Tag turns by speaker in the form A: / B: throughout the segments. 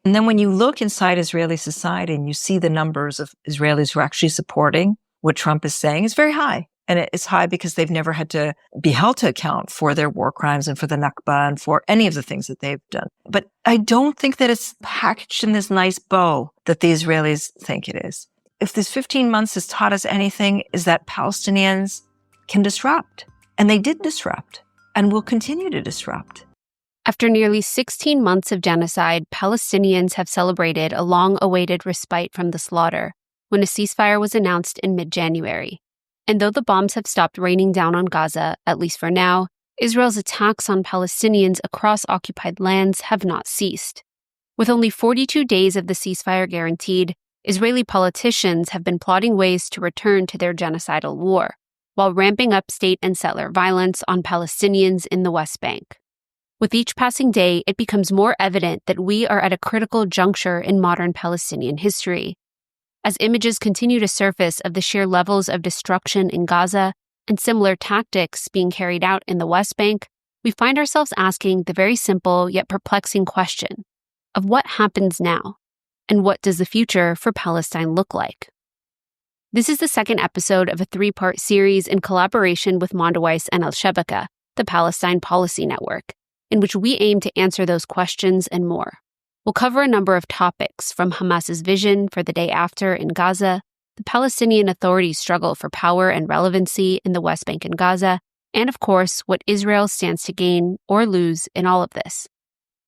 A: And then when you look inside Israeli society and you see the numbers of Israelis who are actually supporting what Trump is saying, it's very high. And it's high because they've never had to be held to account for their war crimes and for the Nakba and for any of the things that they've done. But I don't think that it's packaged in this nice bow that the Israelis think it is. If this 15 months has taught us anything, is that Palestinians can disrupt. And they did disrupt and will continue to disrupt.
B: After nearly 16 months of genocide, Palestinians have celebrated a long-awaited respite from the slaughter when a ceasefire was announced in mid-January. And though the bombs have stopped raining down on Gaza, at least for now, Israel's attacks on Palestinians across occupied lands have not ceased. With only 42 days of the ceasefire guaranteed, Israeli politicians have been plotting ways to return to their genocidal war, while ramping up state and settler violence on Palestinians in the West Bank. With each passing day, it becomes more evident that we are at a critical juncture in modern Palestinian history. As images continue to surface of the sheer levels of destruction in Gaza and similar tactics being carried out in the West Bank, we find ourselves asking the very simple yet perplexing question of what happens now, and what does the future for Palestine look like? This is the second episode of a 3-part series in collaboration with Mondoweiss and Al-Shabaka, the Palestine Policy Network, in which we aim to answer those questions and more. We'll cover a number of topics, from Hamas's vision for the day after in Gaza, the Palestinian Authority's struggle for power and relevancy in the West Bank and Gaza, and of course, what Israel stands to gain or lose in all of this.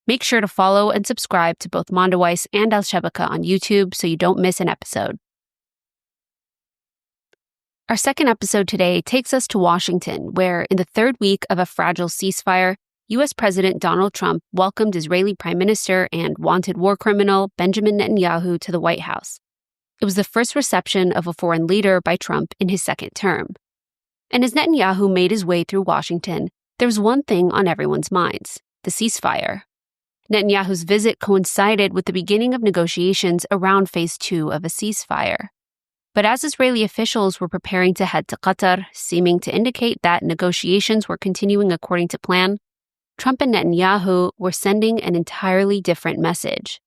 B: Make sure to follow and subscribe to both Mondoweiss and Al-Shabaka on YouTube so you don't miss an episode. Our second episode today takes us to Washington, where in the third week of a fragile ceasefire, U.S. President Donald Trump welcomed Israeli Prime Minister and wanted war criminal Benjamin Netanyahu to the White House. It was the first reception of a foreign leader by Trump in his second term. And as Netanyahu made his way through Washington, there was one thing on everyone's minds: the ceasefire. Netanyahu's visit coincided with the beginning of negotiations around Phase 2 of a ceasefire. But as Israeli officials were preparing to head to Qatar, seeming to indicate that negotiations were continuing according to plan, Trump and Netanyahu were sending an entirely different message.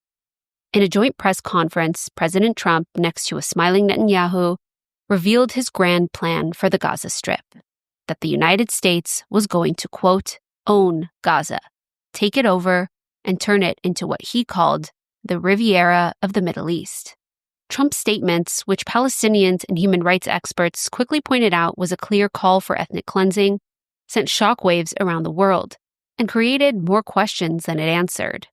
B: In a joint press conference, President Trump, next to a smiling Netanyahu, revealed his grand plan for the Gaza Strip, that the United States was going to, quote, own Gaza, take it over, and turn it into what he called the Riviera of the Middle East. Trump's statements, which Palestinians and human rights experts quickly pointed out was a clear call for ethnic cleansing, sent shockwaves around the world and created more questions than it answered.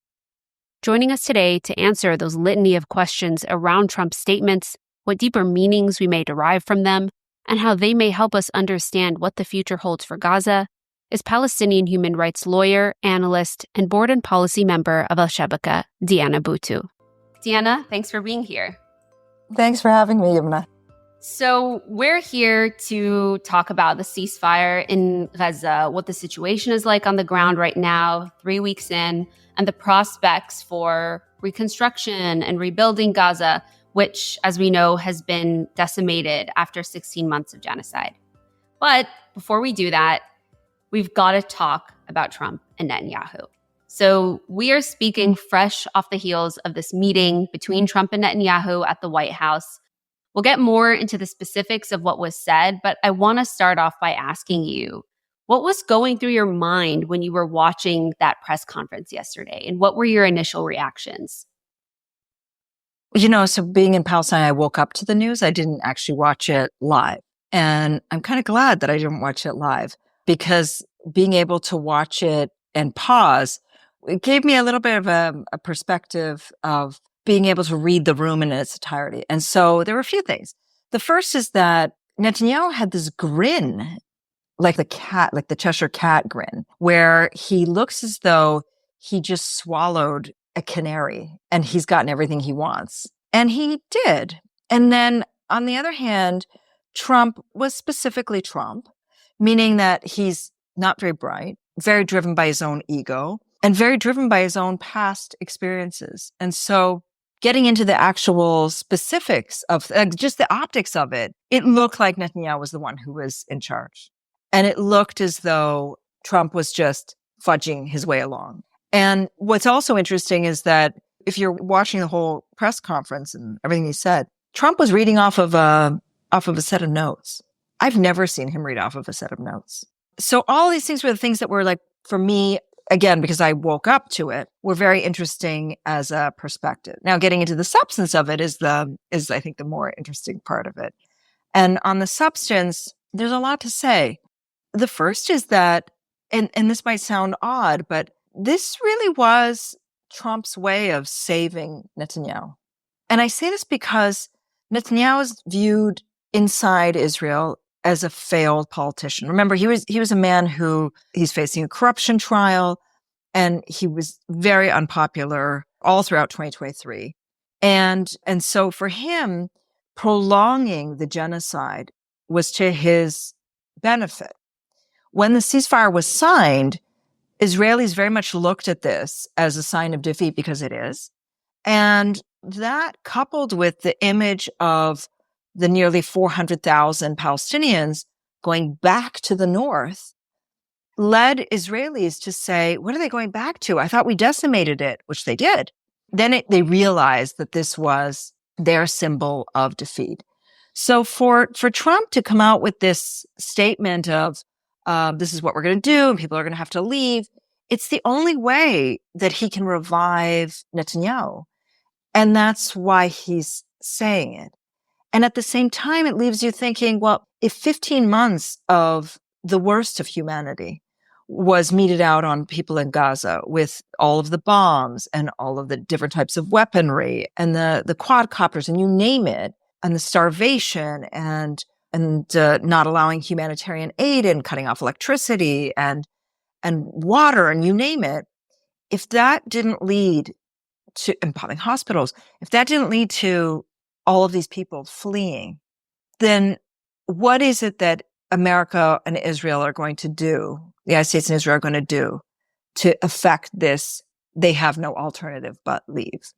B: Joining us today to answer those litany of questions around Trump's statements, what deeper meanings we may derive from them, and how they may help us understand what the future holds for Gaza, is Palestinian human rights lawyer, analyst, and board and policy member of Al-Shabaka, Diana Boutou. Diana, thanks for being here.
C: Thanks for having me, Yumna.
B: So we're here to talk about the ceasefire in Gaza, what the situation is like on the ground right now, 3 weeks in, and the prospects for reconstruction and rebuilding Gaza, which, as we know, has been decimated after 16 months of genocide. But before we do that, we've got to talk about Trump and Netanyahu. So we are speaking fresh off the heels of this meeting between Trump and Netanyahu at the White House. We'll get more into the specifics of what was said, but I want to start off by asking you, what was going through your mind when you were watching that press conference yesterday, and what were your initial reactions?
A: So being in Palestine, I woke up to the news. I didn't actually watch it live. And I'm kind of glad that I didn't watch it live, because being able to watch it and pause, it gave me a little bit of a perspective of being able to read the room in its entirety. And so there were a few things. The first is that Netanyahu had this grin, like the Cheshire cat grin, where he looks as though he just swallowed a canary and he's gotten everything he wants. And he did. And then on the other hand, Trump was specifically Trump, meaning that he's not very bright, very driven by his own ego, and very driven by his own past experiences. And so getting into the actual specifics of just the optics of it, it looked like Netanyahu was the one who was in charge. And it looked as though Trump was just fudging his way along. And what's also interesting is that if you're watching the whole press conference and everything he said, Trump was reading off of a set of notes. I've never seen him read off of a set of notes. So all these things were the things that were like, for me, again, because I woke up to it, were very interesting as a perspective. Now, getting into the substance of it is I think the more interesting part of it. And on the substance, there's a lot to say. The first is that, and this might sound odd, but this really was Trump's way of saving Netanyahu. And I say this because Netanyahu is viewed inside Israel as a failed politician. Remember, he was a man who he's facing a corruption trial, and he was very unpopular all throughout 2023. And so for him, prolonging the genocide was to his benefit. When the ceasefire was signed, Israelis very much looked at this as a sign of defeat, because it is. And that, coupled with the image of the nearly 400,000 Palestinians going back to the north, led Israelis to say, what are they going back to? I thought we decimated it, which they did. Then they realized that this was their symbol of defeat. So for Trump to come out with this statement of, this is what we're going to do, and people are going to have to leave, it's the only way that he can revive Netanyahu. And that's why he's saying it. And at the same time, it leaves you thinking, well, if 15 months of the worst of humanity was meted out on people in Gaza with all of the bombs and all of the different types of weaponry and the quadcopters and you name it, and the starvation and not allowing humanitarian aid and cutting off electricity and water and you name it, if that didn't lead to bombing hospitals, if that didn't lead to all of these people fleeing, then what is it that America and Israel are going to do, the United States and Israel are going to do to affect this? They have no alternative but leave.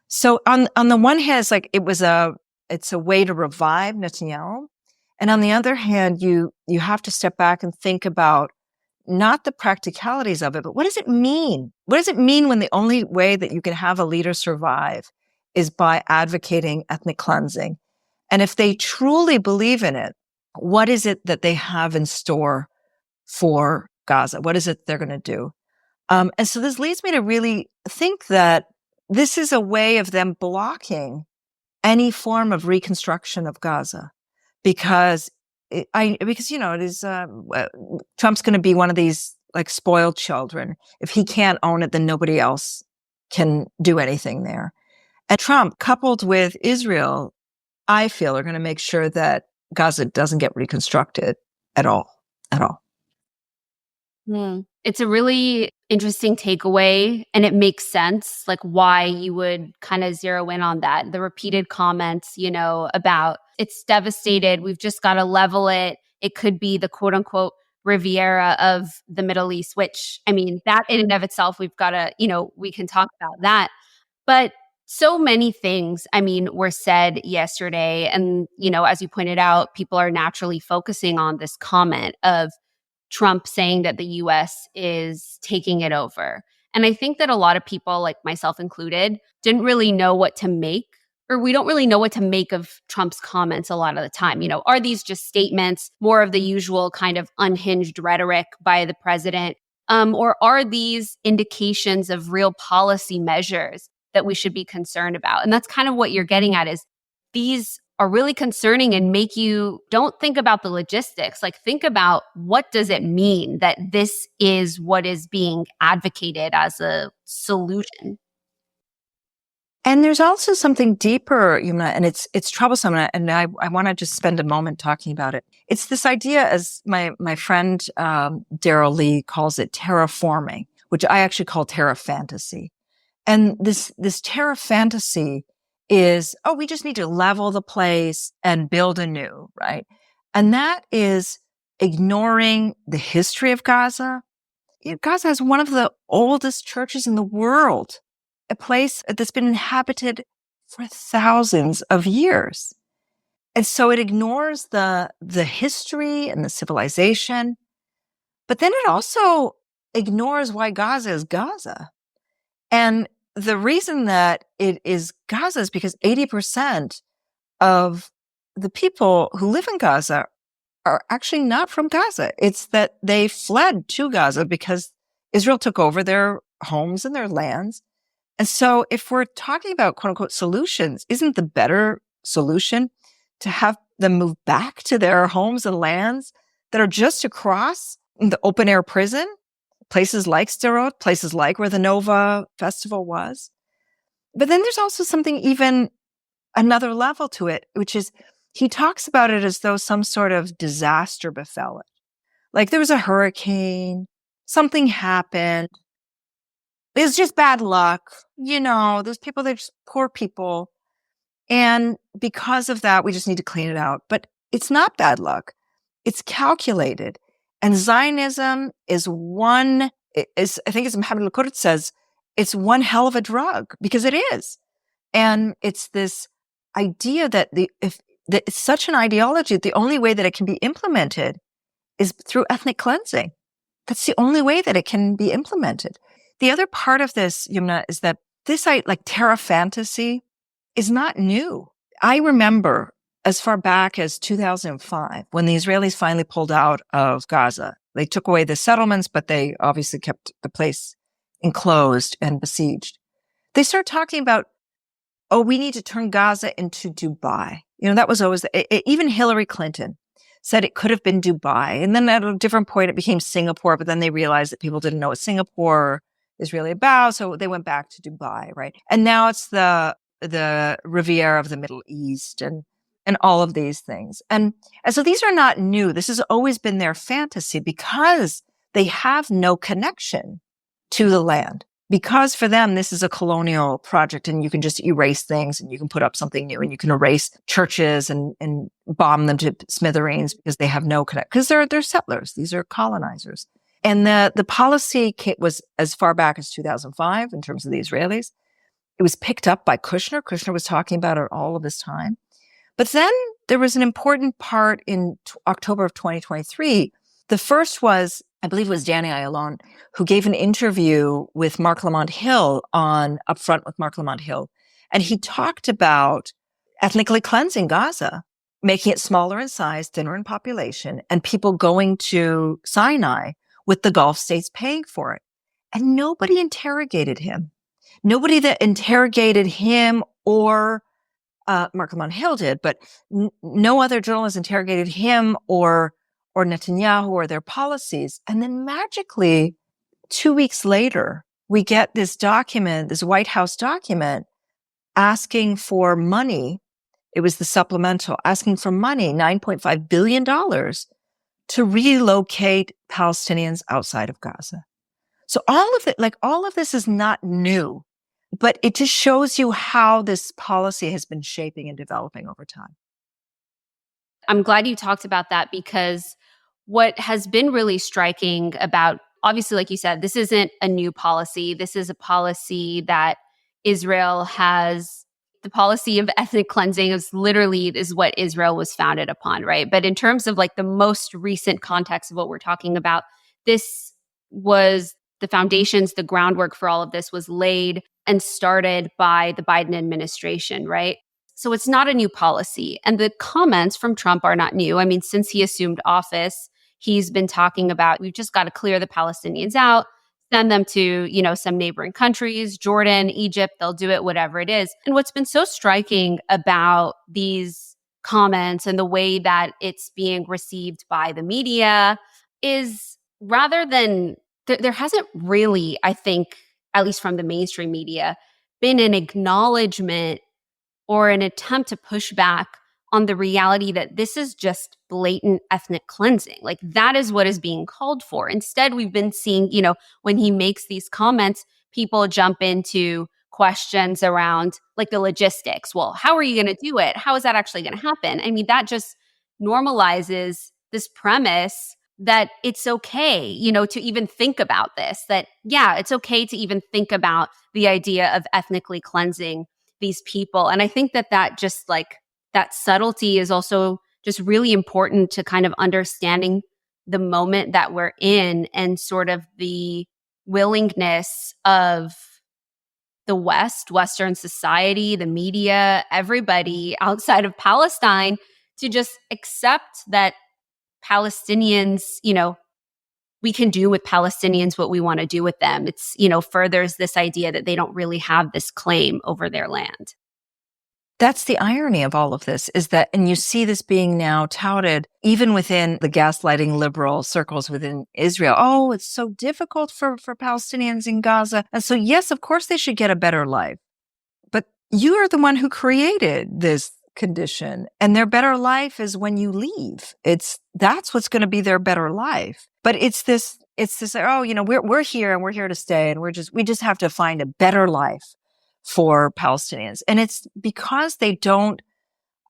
A: So on the one hand, it's like it's a way to revive Netanyahu. And on the other hand, you have to step back and think about not the practicalities of it, but what does it mean? What does it mean when the only way that you can have a leader survive is by advocating ethnic cleansing? And if they truly believe in it, what is it that they have in store for Gaza? What is it they're going to do? And so this leads me to really think that this is a way of them blocking any form of reconstruction of Gaza, because it is Trump's going to be one of these like spoiled children. If he can't own it, then nobody else can do anything there. And Trump, coupled with Israel, I feel are going to make sure that Gaza doesn't get reconstructed at all.
B: It's a really interesting takeaway, and it makes sense, like why you would kind of zero in on that. The repeated comments, about it's devastated, we've just got to level it. It could be the quote unquote Riviera of the Middle East, which, I mean, that in and of itself, we've got to, we can talk about that. But so many things, were said yesterday. And, as you pointed out, people are naturally focusing on this comment of Trump saying that the US is taking it over. And I think that a lot of people, like myself included, didn't really know what to make, or we don't really know what to make of Trump's comments a lot of the time. Are these just statements, more of the usual kind of unhinged rhetoric by the president? Or are these indications of real policy measures that we should be concerned about? And that's kind of what you're getting at, is these are really concerning and make you don't think about the logistics. Like, think about, what does it mean that this is what is being advocated as a solution?
A: And there's also something deeper, Yumna, and it's troublesome. And I want to just spend a moment talking about it. It's this idea, as my friend Daryl Lee calls it, terraforming, which I actually call terra fantasy. And this terra fantasy is, we just need to level the place and build anew, right? And that is ignoring the history of Gaza. Gaza is one of the oldest churches in the world, a place that's been inhabited for thousands of years. And so it ignores the history and the civilization, but then it also ignores why Gaza is Gaza. And the reason that it is Gaza is because 80% of the people who live in Gaza are actually not from Gaza. It's that they fled to Gaza because Israel took over their homes and their lands. And so if we're talking about quote unquote solutions, isn't the better solution to have them move back to their homes and lands that are just across the open air prison, places like Sderot, places like where the Nova Festival was? But then there's also something even another level to it, which is he talks about it as though some sort of disaster befell it. Like there was a hurricane, something happened. It was just bad luck. Those people, they're just poor people. And because of that, we just need to clean it out. But it's not bad luck. It's calculated. And Zionism is I think as Mohammed al-Qudus says, it's one hell of a drug because it is. And it's this idea that it's such an ideology, the only way that it can be implemented is through ethnic cleansing. That's the only way that it can be implemented. The other part of this, Yumna, is that this like terra fantasy is not new. I remember as far back as 2005, when the Israelis finally pulled out of Gaza. They took away the settlements, but they obviously kept the place enclosed and besieged. They started talking about, we need to turn Gaza into Dubai. That was always, even Hillary Clinton said it could have been Dubai. And then at a different point, it became Singapore, but then they realized that people didn't know what Singapore is really about. So they went back to Dubai, right? And now it's the Riviera of the Middle East and all of these things. And so these are not new. This has always been their fantasy because they have no connection to the land. Because for them, this is a colonial project and you can just erase things and you can put up something new and you can erase churches and bomb them to smithereens because they have no connection. Because they're settlers. These are colonizers. And the policy was as far back as 2005 in terms of the Israelis. It was picked up by Kushner. Kushner was talking about it all of this time. But then there was an important part in October of 2023. The first was, I believe it was Danny Ayalon, who gave an interview with Mark Lamont Hill Upfront with Mark Lamont Hill. And he talked about ethnically cleansing Gaza, making it smaller in size, thinner in population, and people going to Sinai with the Gulf states paying for it. And nobody interrogated him. Nobody that interrogated him or Mark Lamont Hill did, but no other journalist interrogated him or Netanyahu or their policies. And then magically, 2 weeks later, we get this document, this White House document, asking for money. It was the supplemental, asking for money, $9.5 billion to relocate Palestinians outside of Gaza. So all of this is not new, but it just shows you how this policy has been shaping and developing over time.
B: I'm glad you talked about that because what has been really striking about, obviously, like you said, this isn't a new policy. This is a policy that Israel has. The policy of ethnic cleansing is what Israel was founded upon, right? But in terms of like the most recent context of what we're talking about, this was the foundations, the groundwork for all of this was laid and started by the Biden administration, right? So it's not a new policy. And the comments from Trump are not new. I mean, since he assumed office, he's been talking about, we've just got to clear the Palestinians out, send them to, some neighboring countries, Jordan, Egypt, they'll do it, whatever it is. And what's been so striking about these comments and the way that it's being received by the media is rather than, there hasn't really, I think, at least from the mainstream media, been an acknowledgement or an attempt to push back on the reality that this is just blatant ethnic cleansing. Like that is what is being called for. Instead, we've been seeing, when he makes these comments, people jump into questions around like the logistics. Well, how are you going to do it? How is that actually going to happen? I mean, that just normalizes this premise that it's okay, to even think about this, that, yeah, it's okay to even think about the idea of ethnically cleansing these people. And I think that just like that subtlety is also just really important to kind of understanding the moment that we're in and sort of the willingness of the West, Western society, the media, everybody outside of Palestine to just accept that Palestinians, we can do with Palestinians what we want to do with them. It's, furthers this idea that they don't really have this claim over their land.
A: That's the irony of all of this is that, and you see this being now touted even within the gaslighting liberal circles within Israel. Oh, it's so difficult for Palestinians in Gaza. And so, yes, of course they should get a better life. But you are the one who created this condition, and their better life is when you leave. That's what's going to be their better life. But it's this, we're here and we're here to stay, and we just have to find a better life for Palestinians. And it's because they don't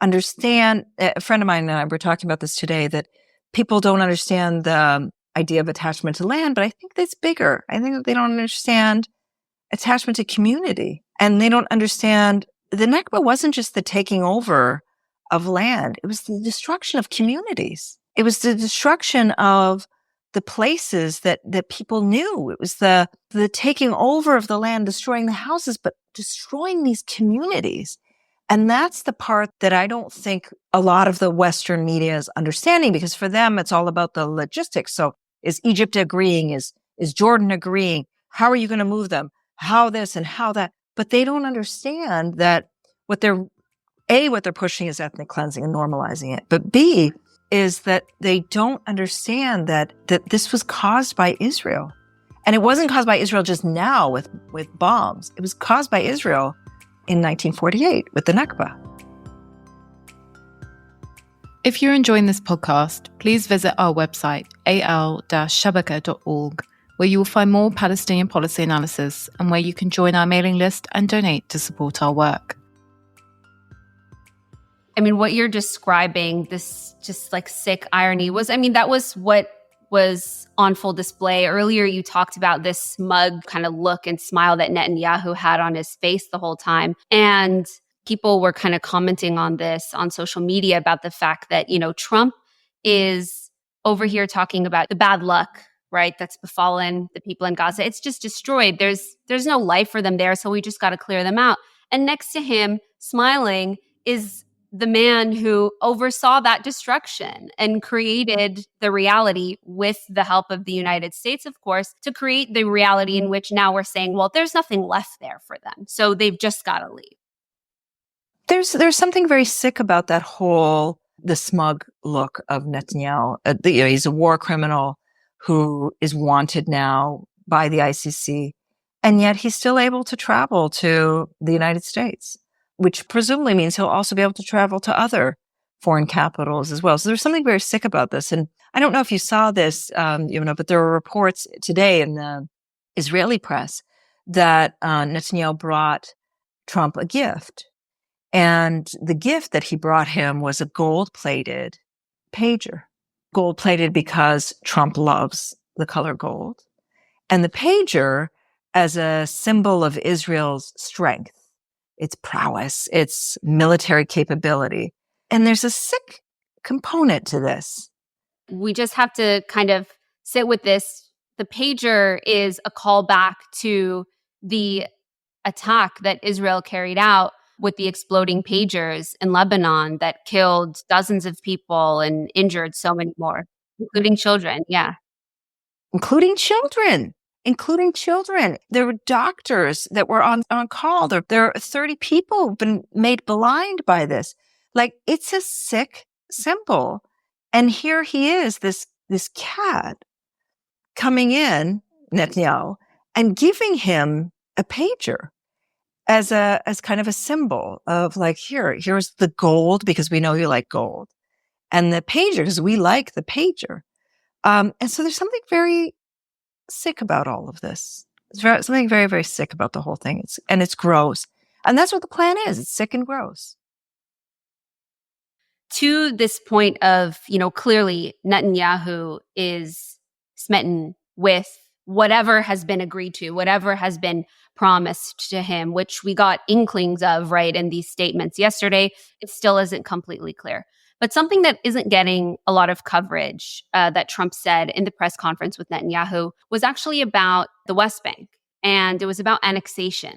A: understand. A friend of mine and I were talking about this today, that people don't understand the idea of attachment to land, but I think that's bigger. I think that they don't understand attachment to community, and they don't understand the Nakba wasn't just the taking over of land. It was the destruction of communities. It was the destruction of the places that people knew. It was the taking over of the land, destroying the houses, but destroying these communities. And that's the part that I don't think a lot of the Western media is understanding, because for them, it's all about the logistics. So is Egypt agreeing? Is Jordan agreeing? How are you going to move them? How this and how that? But they don't understand that what they're pushing is ethnic cleansing and normalizing it. But B is that they don't understand that this was caused by Israel. And it wasn't caused by Israel just now with bombs. It was caused by Israel in 1948 with the Nakba.
D: If you're enjoying this podcast, please visit our website, al-shabaka.org, where you will find more Palestinian policy analysis and where you can join our mailing list and donate to support our work.
B: I mean, what you're describing, this just like sick irony that was what was on full display. Earlier, you talked about this smug kind of look and smile that Netanyahu had on his face the whole time. And people were kind of commenting on this on social media about the fact that, Trump is over here talking about the bad luck, right, that's befallen the people in Gaza. It's just destroyed. There's no life for them there, so we just got to clear them out. And next to him, smiling, is the man who oversaw that destruction and created the reality with the help of the United States, of course, to create the reality in which now we're saying, well, there's nothing left there for them, so they've just got to leave.
A: There's something very sick about that the smug look of Netanyahu. He's a war criminal who is wanted now by the ICC, and yet he's still able to travel to the United States, which presumably means he'll also be able to travel to other foreign capitals as well. So there's something very sick about this. And I don't know if you saw this, but there were reports today in the Israeli press that Netanyahu brought Trump a gift. And the gift that he brought him was a gold-plated pager. Gold-plated because Trump loves the color gold. And the pager as a symbol of Israel's strength, its prowess, its military capability. And there's a sick component to this.
B: We just have to kind of sit with this. The pager is a callback to the attack that Israel carried out with the exploding pagers in Lebanon that killed dozens of people and injured so many more, including children. Yeah.
A: Including children. There were doctors that were on call. There are 30 people who've been made blind by this. Like, it's a sick symbol. And here he is, this cad coming in, Netanyahu, and giving him a pager as kind of a symbol of like, here's the gold, because we know you like gold, and the pager, because we like the pager. And so there's something very sick about all of this. There's something very, very sick about the whole thing. It's gross. And that's what the plan is. It's sick and gross.
B: To this point of, clearly Netanyahu is smitten with whatever has been agreed to, whatever has been promised to him, which we got inklings of, right, in these statements yesterday. It still isn't completely clear. But something that isn't getting a lot of coverage that Trump said in the press conference with Netanyahu was actually about the West Bank, and it was about annexation.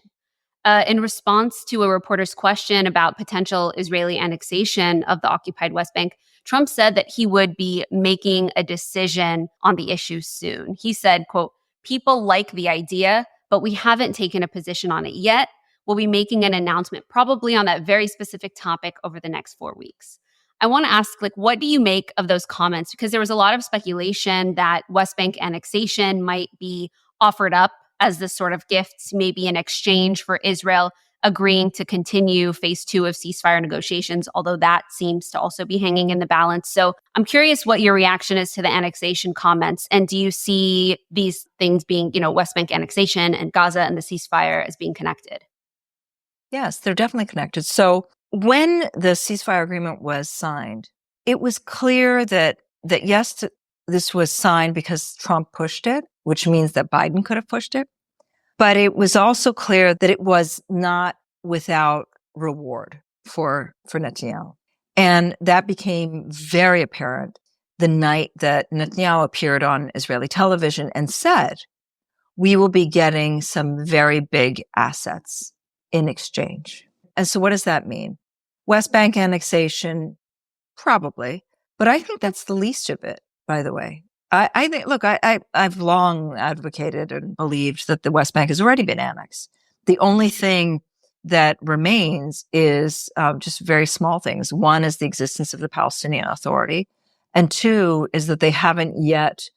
B: In response to a reporter's question about potential Israeli annexation of the occupied West Bank, Trump said that he would be making a decision on the issue soon. He said, quote, "People like the idea, but we haven't taken a position on it yet. We'll be making an announcement probably on that very specific topic over the next 4 weeks." I want to ask, what do you make of those comments? Because there was a lot of speculation that West Bank annexation might be offered up as this sort of gift, maybe in exchange for Israel agreeing to continue phase 2 of ceasefire negotiations, although that seems to also be hanging in the balance. So I'm curious what your reaction is to the annexation comments. And do you see these things being, West Bank annexation and Gaza and the ceasefire as being connected?
A: Yes, they're definitely connected. So when the ceasefire agreement was signed, it was clear that yes, this was signed because Trump pushed it, which means that Biden could have pushed it. But it was also clear that it was not without reward for Netanyahu. And that became very apparent the night that Netanyahu appeared on Israeli television and said, "We will be getting some very big assets in exchange." And so what does that mean? West Bank annexation, probably, but I think that's the least of it, by the way. I think, look, I've long advocated and believed that the West Bank has already been annexed. The only thing that remains is just very small things. One is the existence of the Palestinian Authority. And two is that they haven't yet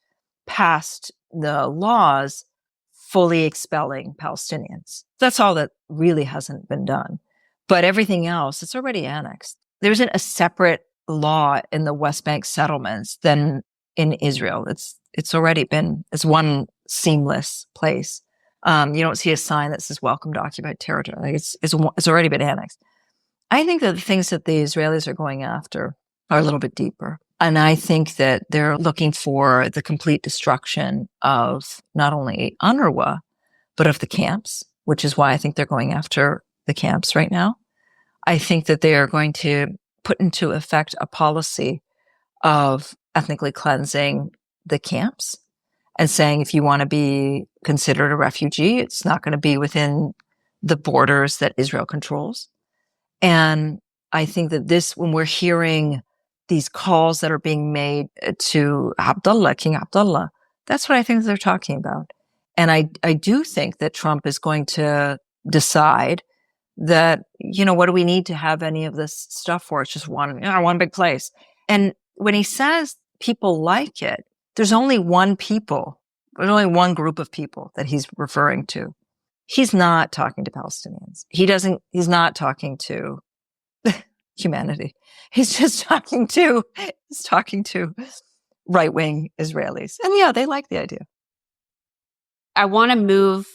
A: passed the laws fully expelling Palestinians. That's all that really hasn't been done. But everything else, it's already annexed. There isn't a separate law in the West Bank settlements than in Israel. It's already been, it's one seamless place. You don't see a sign that says welcome to occupied territory. It's already been annexed. I think that the things that the Israelis are going after are a little bit deeper. And I think that they're looking for the complete destruction of not only UNRWA, but of the camps, which is why I think they're going after the camps right now. I think that they are going to put into effect a policy of ethnically cleansing the camps and saying, if you want to be considered a refugee, it's not going to be within the borders that Israel controls. And I think that when we're hearing these calls that are being made to King Abdullah, that's what I think they're talking about. And I do think that Trump is going to decide that, what do we need to have any of this stuff for? It's just one big place. And when he says people like it, there's only one group of people that he's referring to. He's not talking to Palestinians. He's not talking to humanity. He's just talking to right-wing Israelis. And yeah, they like the idea.
B: I want to move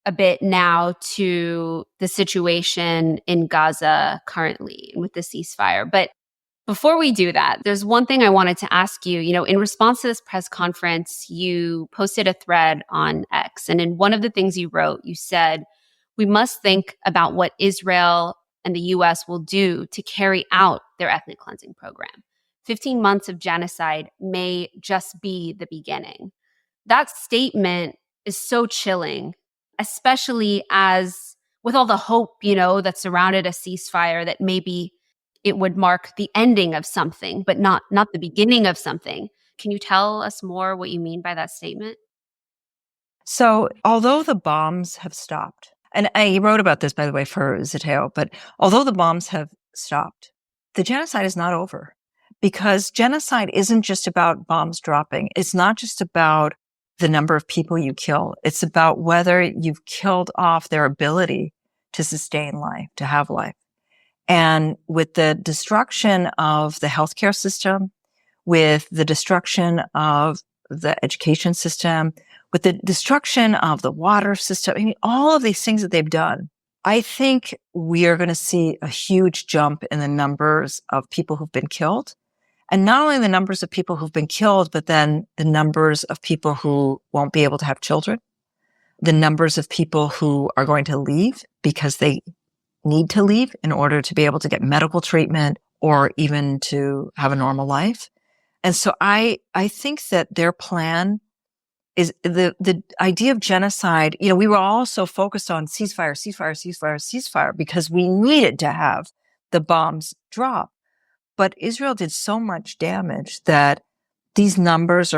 B: a bit now to the situation in Gaza currently with the ceasefire. But before we do that, there's one thing I wanted to ask you. In response to this press conference, you posted a thread on X. And in one of the things you wrote, you said, "We must think about what Israel and the U.S. will do to carry out their ethnic cleansing program. 15 months of genocide may just be the beginning." That statement is so chilling, especially as with all the hope, that surrounded a ceasefire, that maybe it would mark the ending of something, but not the beginning of something. Can you tell us more what you mean by that statement?
A: So although the bombs have stopped, and I wrote about this, by the way, for Zeteo, but although the bombs have stopped, the genocide is not over, because genocide isn't just about bombs dropping. It's not just about the number of people you kill. It's about whether you've killed off their ability to sustain life, to have life. And with the destruction of the healthcare system, with the destruction of the education system, with the destruction of the water system, all of these things that they've done, I think we are going to see a huge jump in the numbers of people who've been killed. And not only the numbers of people who've been killed, but then the numbers of people who won't be able to have children, the numbers of people who are going to leave because they need to leave in order to be able to get medical treatment or even to have a normal life. And so I think that their plan is the idea of genocide. We were all so focused on ceasefire, because we needed to have the bombs drop. But Israel did so much damage that these numbers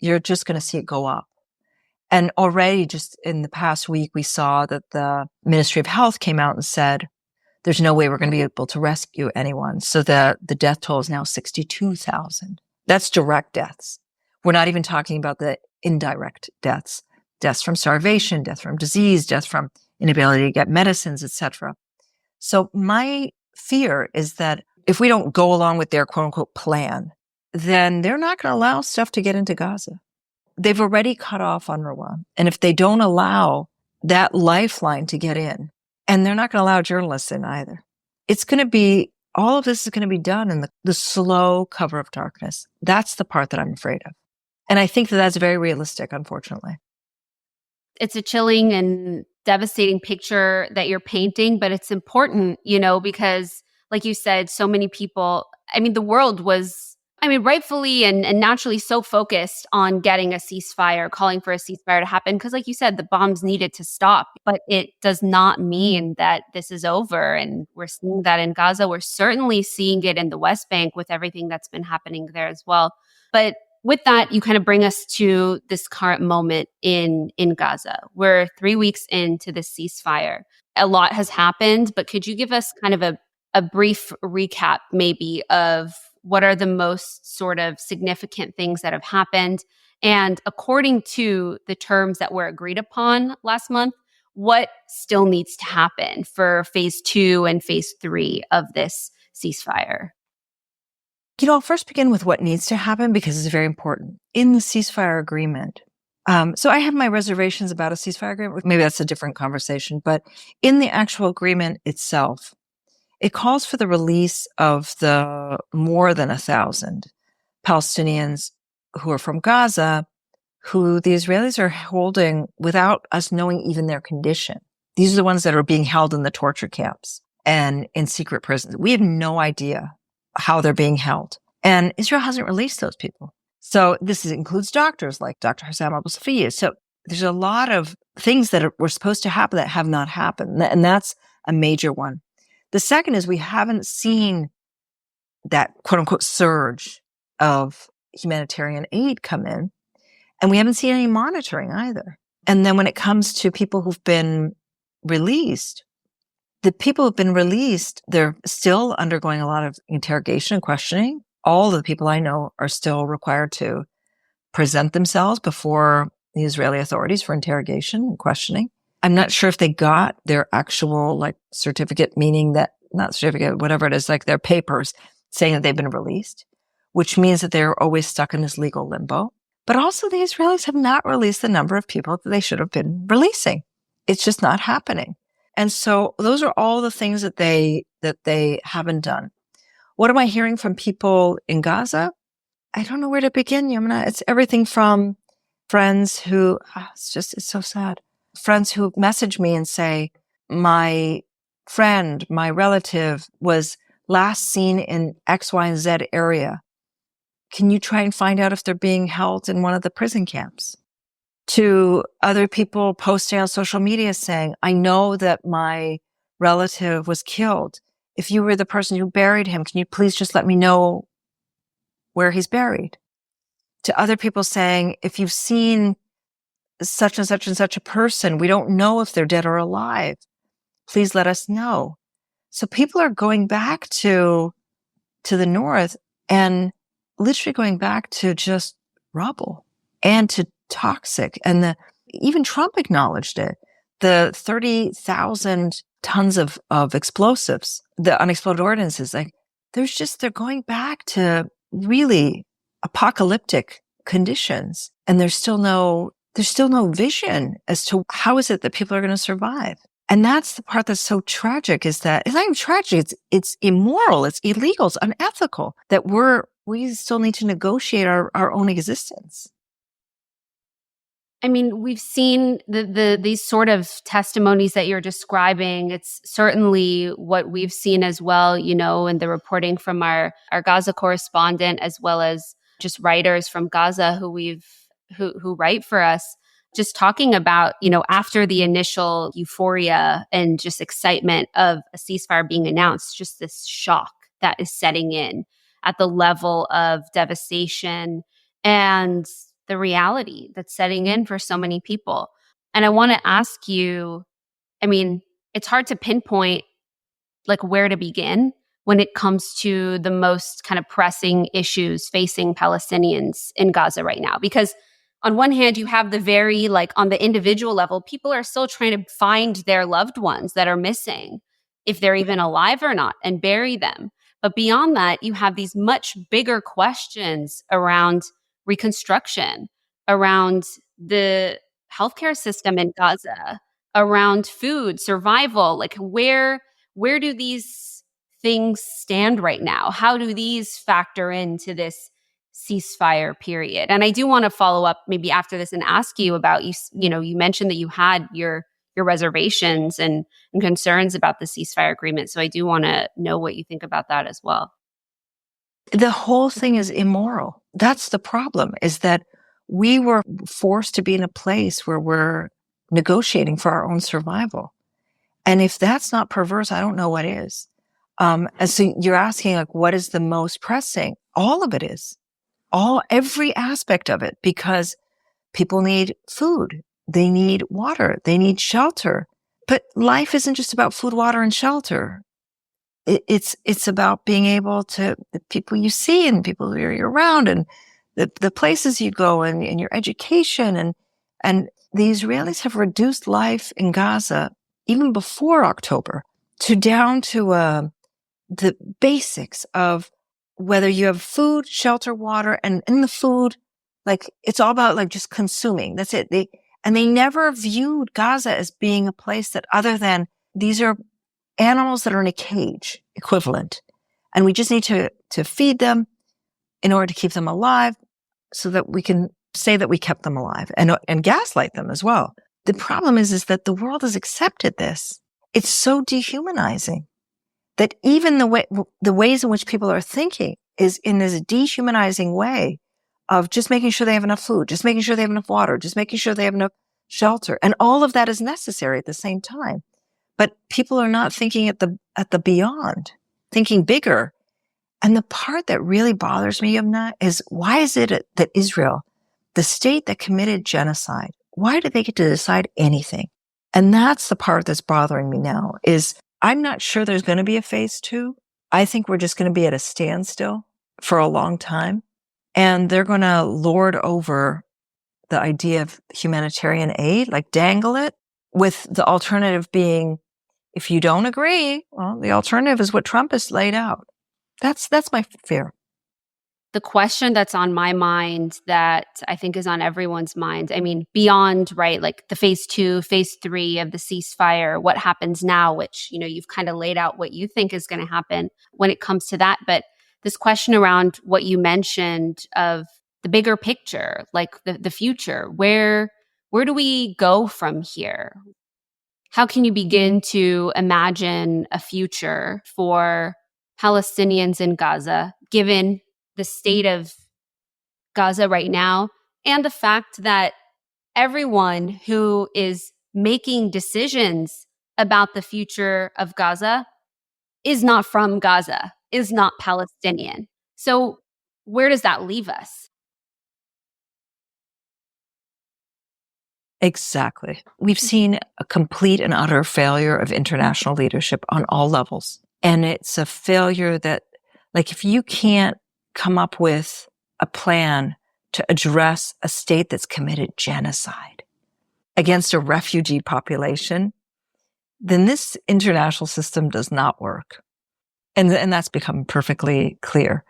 A: you're just going to see it go up. And already just in the past week, we saw that the Ministry of Health came out and said, there's no way we're going to be able to rescue anyone. So the death toll is now 62,000. That's direct deaths. We're not even talking about the indirect deaths from starvation, death from disease, death from inability to get medicines, etc. So my fear is that if we don't go along with their quote unquote plan, then they're not going to allow stuff to get into Gaza. They've already cut off UNRWA. And if they don't allow that lifeline to get in, and they're not going to allow journalists in either, all of this is going to be done in the slow cover of darkness. That's the part that I'm afraid of. And I think that that's very realistic, unfortunately.
B: It's a chilling and devastating picture that you're painting, but it's important, because like you said, so many people, the world was, rightfully and naturally so focused on getting a ceasefire, calling for a ceasefire to happen. Because like you said, the bombs needed to stop, but it does not mean that this is over. And we're seeing that in Gaza. We're certainly seeing it in the West Bank with everything that's been happening there as well. But with that, you kind of bring us to this current moment in Gaza. We're 3 weeks into the ceasefire. A lot has happened, but could you give us kind of a brief recap maybe of what are the most sort of significant things that have happened? And according to the terms that were agreed upon last month, what still needs to happen for phase 2 and phase 3 of this ceasefire?
A: I'll first begin with what needs to happen because it's very important. In the ceasefire agreement, so I have my reservations about a ceasefire agreement. Maybe that's a different conversation. But in the actual agreement itself, it calls for the release of the more than 1,000 Palestinians who are from Gaza, who the Israelis are holding without us knowing even their condition. These are the ones that are being held in the torture camps and in secret prisons. We have no idea how they're being held. And Israel hasn't released those people. So this includes doctors like Dr. Hassam Abu Safia. So there's a lot of things that were supposed to happen that have not happened. And that's a major one. The second is we haven't seen that quote unquote surge of humanitarian aid come in, and we haven't seen any monitoring either. And then when it comes to people who've been released, the people who've been released, they're still undergoing a lot of interrogation and questioning. All the people I know are still required to present themselves before the Israeli authorities for interrogation and questioning. I'm not sure if they got their actual certificate, meaning that, not certificate, whatever it is, their papers saying that they've been released, which means that they're always stuck in this legal limbo. But also the Israelis have not released the number of people that they should have been releasing. It's just not happening. And so those are all the things that they haven't done. What am I hearing from people in Gaza? I don't know where to begin, Yamuna. It's everything from friends who, it's so sad. Friends who message me and say, my friend, my relative was last seen in X, Y, and Z area. Can you try and find out if they're being held in one of the prison camps? To other people posting on social media saying, I know that my relative was killed. If you were the person who buried him, can you please just let me know where he's buried? To other people saying, if you've seen such and such and such a person, we don't know if they're dead or alive. Please let us know. So people are going back to the north and literally going back to just rubble and to toxic. And even Trump acknowledged it. The 30,000 tons of explosives, the unexploded ordnances, they're going back to really apocalyptic conditions. And there's still no vision as to how is it that people are going to survive. And that's the part that's so tragic, is that it's not even tragic. It's immoral. It's illegal. It's unethical that we still need to negotiate our own existence.
B: We've seen these sort of testimonies that you're describing. It's certainly what we've seen as well, in the reporting from our Gaza correspondent, as well as just writers from Gaza who who write for us, just talking about, after the initial euphoria and just excitement of a ceasefire being announced, just this shock that is setting in at the level of devastation and the reality that's setting in for so many people. And I want to ask you, it's hard to pinpoint like where to begin when it comes to the most kind of pressing issues facing Palestinians in Gaza right now. Because on one hand, you have the very, like on the individual level, people are still trying to find their loved ones that are missing, if they're even alive or not, and bury them. But beyond that, you have these much bigger questions around reconstruction, around the healthcare system in Gaza, around food, survival. Like where do these things stand right now? How do these factor into this ceasefire period? And I do want to follow up maybe after this and ask you about, you mentioned that you had your reservations and concerns about the ceasefire agreement. So I do want to know what you think about that as well.
A: The whole thing is immoral. That's the problem, is that we were forced to be in a place where we're negotiating for our own survival. And if that's not perverse, I don't know what is. And so you're asking, like, what is the most pressing? All of it is. Every aspect of it, because people need food. They need water. They need shelter. But life isn't just about food, water, and shelter. It's about being able to, the people you see and people you're around and the places you go and your education. And the Israelis have reduced life in Gaza even before October down to the basics of whether you have food, shelter, water, and in the food, like it's all about like just consuming. That's it. They never viewed Gaza as being a place that, other than these are animals that are in a cage equivalent. And we just need to feed them in order to keep them alive so that we can say that we kept them alive and gaslight them as well. The problem is that the world has accepted this. It's so dehumanizing that even the ways in which people are thinking is in this dehumanizing way of just making sure they have enough food, just making sure they have enough water, just making sure they have enough shelter. And all of that is necessary at the same time. But people are not thinking at the beyond, thinking bigger. And the part that really bothers me, Yumna, is why is it that Israel, the state that committed genocide, why do they get to decide anything? And that's the part that's bothering me now, is I'm not sure there's going to be a phase 2. I think we're just going to be at a standstill for a long time. And they're going to lord over the idea of humanitarian aid, like dangle it, with the alternative being, if you don't agree, well, the alternative is what Trump has laid out. That's my fear.
B: The question that's on my mind, that I think is on everyone's mind, beyond, right, like the phase 2, phase 3 of the ceasefire, what happens now, which, you've kind of laid out what you think is going to happen when it comes to that. But this question around what you mentioned of the bigger picture, like the future, where do we go from here? How can you begin to imagine a future for Palestinians in Gaza, given the state of Gaza right now, and the fact that everyone who is making decisions about the future of Gaza is not from Gaza, is not Palestinian? So where does that leave us?
A: Exactly. We've seen a complete and utter failure of international leadership on all levels. And it's a failure that, like, if you can't come up with a plan to address a state that's committed genocide against a refugee population, then this international system does not work. And that's become perfectly clear.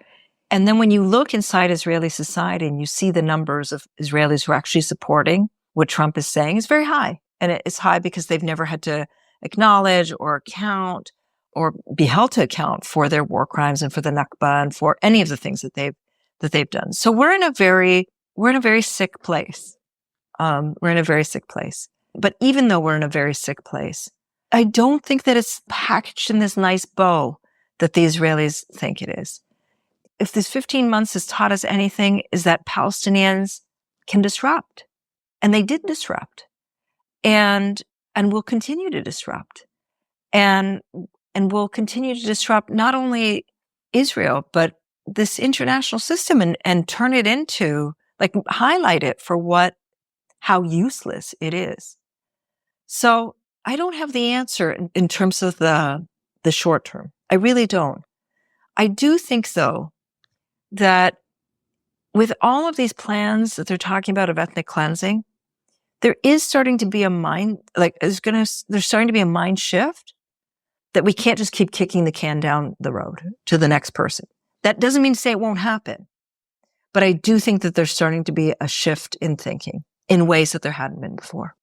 A: And then when you look inside Israeli society and you see the numbers of Israelis who are actually supporting what Trump is saying, is very high. And it's high because they've never had to acknowledge or account or be held to account for their war crimes and for the Nakba and for any of the things that they've done. So we're in a very sick place. We're in a very sick place. But even though we're in a very sick place, I don't think that it's packaged in this nice bow that the Israelis think it is. If this 15 months has taught us anything, is that Palestinians can disrupt. And they did disrupt. And will continue to disrupt. And will continue to disrupt not only Israel, but this international system and turn it into, like, highlight it for how useless it is. So I don't have the answer in terms of the short term. I really don't. I do think, though, that with all of these plans that they're talking about of ethnic cleansing, there is starting to be there's starting to be a mind shift that we can't just keep kicking the can down the road to the next person. That doesn't mean to say it won't happen. But I do think that there's starting to be a shift in thinking in ways that there hadn't been before.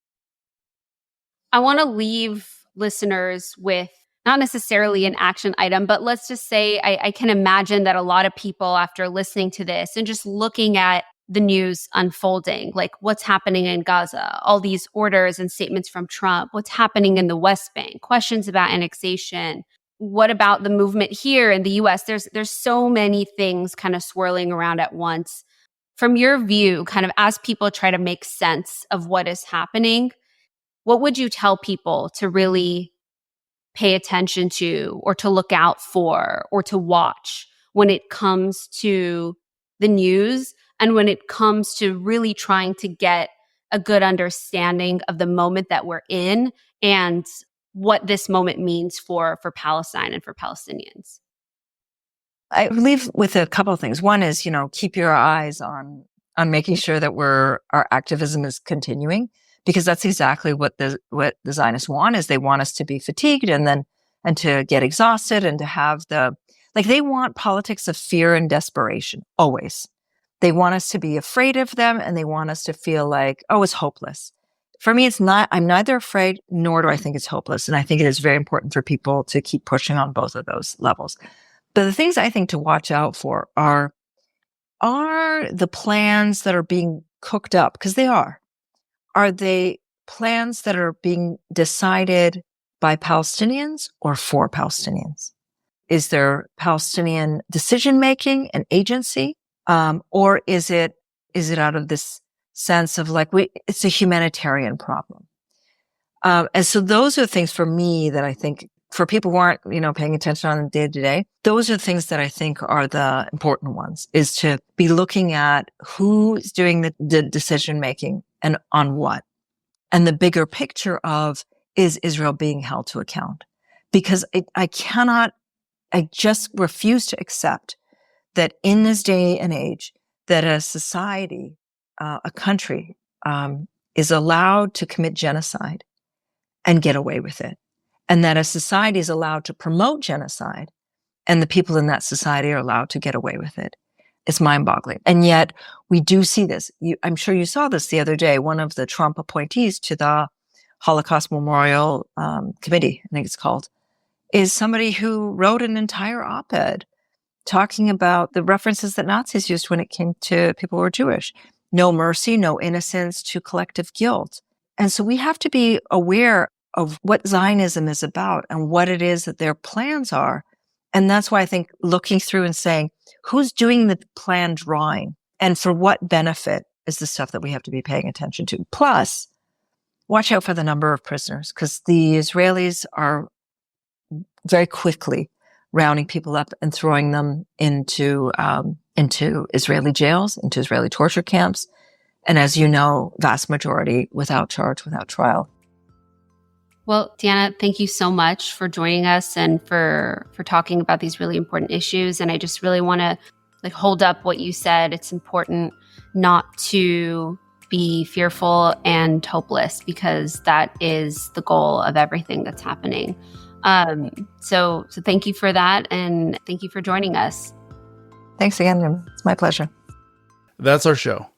B: I want to leave listeners with not necessarily an action item, but let's just say I can imagine that a lot of people, after listening to this and just looking at the news unfolding, like what's happening in Gaza, all these orders and statements from Trump, what's happening in the West Bank, questions about annexation, what about the movement here in the US? There's so many things kind of swirling around at once. From your view, kind of as people try to make sense of what is happening, what would you tell people to really pay attention to, or to look out for, or to watch when it comes to the news and when it comes to really trying to get a good understanding of the moment that we're in and what this moment means for Palestine and for Palestinians?
A: I leave with a couple of things. One is, keep your eyes on making sure that our activism is continuing, because that's exactly what the Zionists want. Is they want us to be fatigued and to get exhausted and to have they want politics of fear and desperation always. They want us to be afraid of them, and they want us to feel like, oh, it's hopeless. For me, it's not. I'm neither afraid nor do I think it's hopeless. And I think it is very important for people to keep pushing on both of those levels. But the things I think to watch out for are the plans that are being cooked up, because they are. Are they plans that are being decided by Palestinians or for Palestinians? Is there Palestinian decision-making and agency? Or is it out of this sense of it's a humanitarian problem? And so those are things for me that I think for people who aren't, paying attention on the day to day, those are things that I think are the important ones, is to be looking at who's doing the decision making and on what. And the bigger picture of, is Israel being held to account? Because I just refuse to accept that in this day and age, that a society, a country, is allowed to commit genocide and get away with it. And that a society is allowed to promote genocide and the people in that society are allowed to get away with it. It's mind-boggling. And yet we do see this. I'm sure you saw this the other day. One of the Trump appointees to the Holocaust Memorial Committee, I think it's called, is somebody who wrote an entire op-ed talking about the references that Nazis used when it came to people who were Jewish. No mercy, no innocence to collective guilt. And so we have to be aware of what Zionism is about and what it is that their plans are. And that's why I think looking through and saying, who's doing the plan drawing and for what benefit is the stuff that we have to be paying attention to. Plus, watch out for the number of prisoners, because the Israelis are very quickly rounding people up and throwing them into Israeli jails, into Israeli torture camps. And as you know, vast majority without charge, without trial.
B: Well, Deanna, thank you so much for joining us and for talking about these really important issues. And I just really want to hold up what you said. It's important not to be fearful and hopeless, because that is the goal of everything that's happening. So thank you for that. And thank you for joining us.
A: Thanks again, Jim. It's my pleasure.
E: That's our show.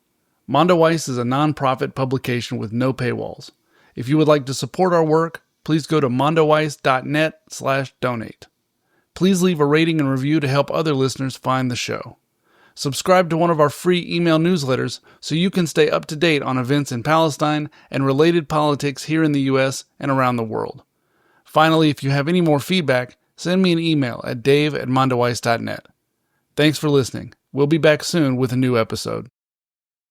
E: Mondoweiss is a nonprofit publication with no paywalls. If you would like to support our work, please go to mondoweiss.net/donate. Please leave a rating and review to help other listeners find the show. Subscribe to one of our free email newsletters so you can stay up to date on events in Palestine and related politics here in the U.S. and around the world. Finally, if you have any more feedback, send me an email at dave@mondoweiss.net. Thanks for listening. We'll be back soon with a new episode.